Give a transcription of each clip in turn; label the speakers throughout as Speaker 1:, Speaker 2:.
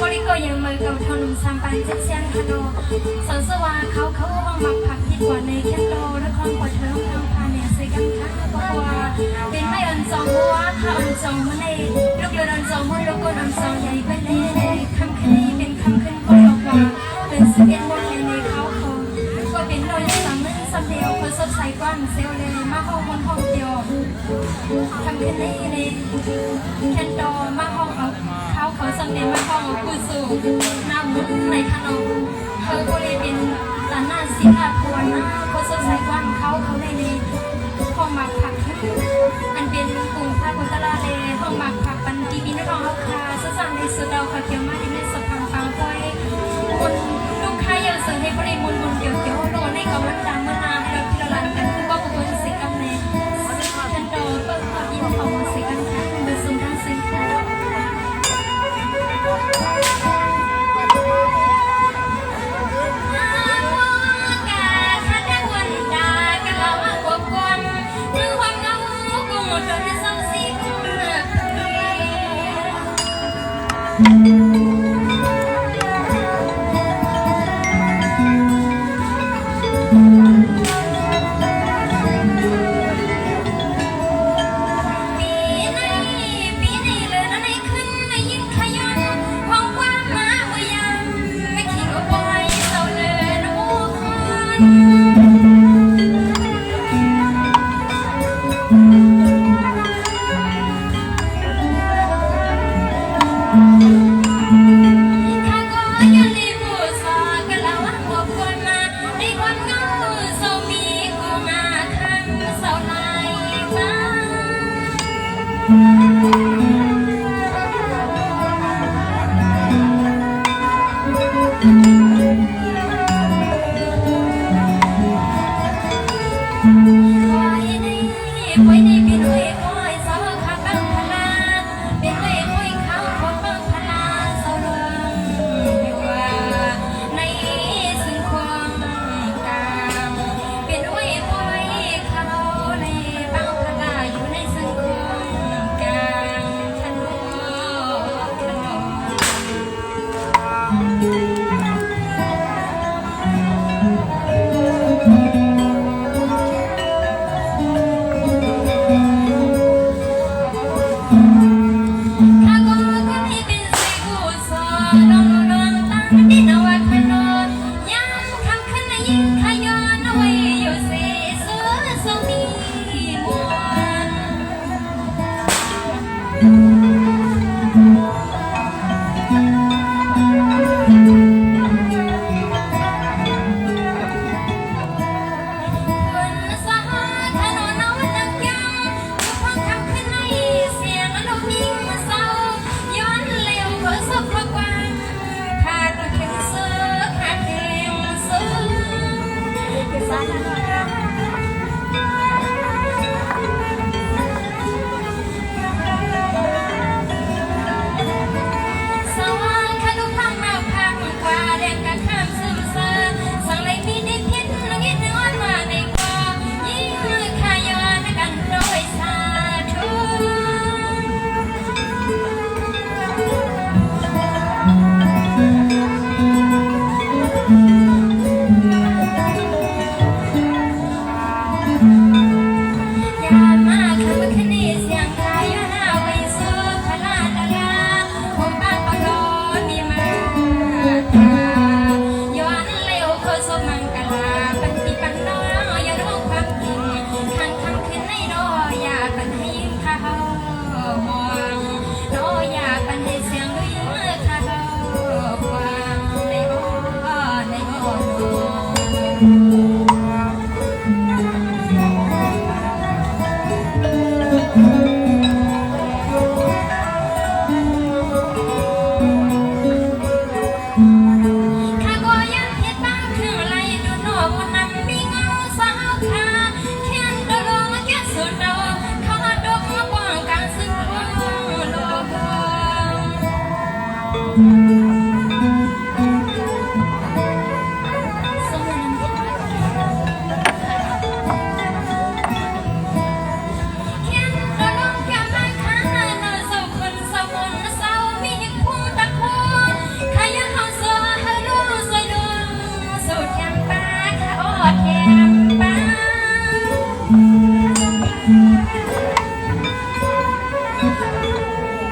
Speaker 1: บริโกยังมือกับทนุ่มสัมปันเจ็ดเซียนคาโดสาวสว่าเขาห้องหมักผักที่กว่าในแคทโดและคลองปวดเธอทางพาเนี่ยใส่กันข้างก็ว่าเป็นไม่อันจองหัวถ้าอันจองหัวในลูกเรืออันจองหัวลูกก็อันจองใหญ่ไปเลยคำคืนนี้เป็นคำคืนก็บอกว่าเป็นสิบเอ็ดโมงในเขาก็เป็นโดยสามมื้อสามเดียวคนสดใสกว้างเซลเลยมาห้องบนห้องเดียวคำคืนนี้ในแคนโดมาห้องเขาสำเร็จมาห้องกุศลน้ำมุกในขนมเขาก็เลยเป็นตาหน้าศิลาพวนนะคนสดใสกว้างเขาเลยในห้องหมักผักอันเป็นกลุ่มพระพุทธลาเลห้องหมักผักปันตีบินรองเขาคาสั่งในสุดดาวเขาเกี่ยวมาในสพังฟังคอยคนลูกค้าเยอะเสือให้บริมุนเกี่ยวโดนในกำลังดังเมื่อนานเราพิจารณากันคือว่าบุคคลสิกันในฉันโดนก็ขอยินของสิกันค่ะเบอร์สูงทั้งสิค่ะ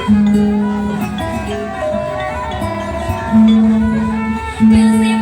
Speaker 1: เป็นสิ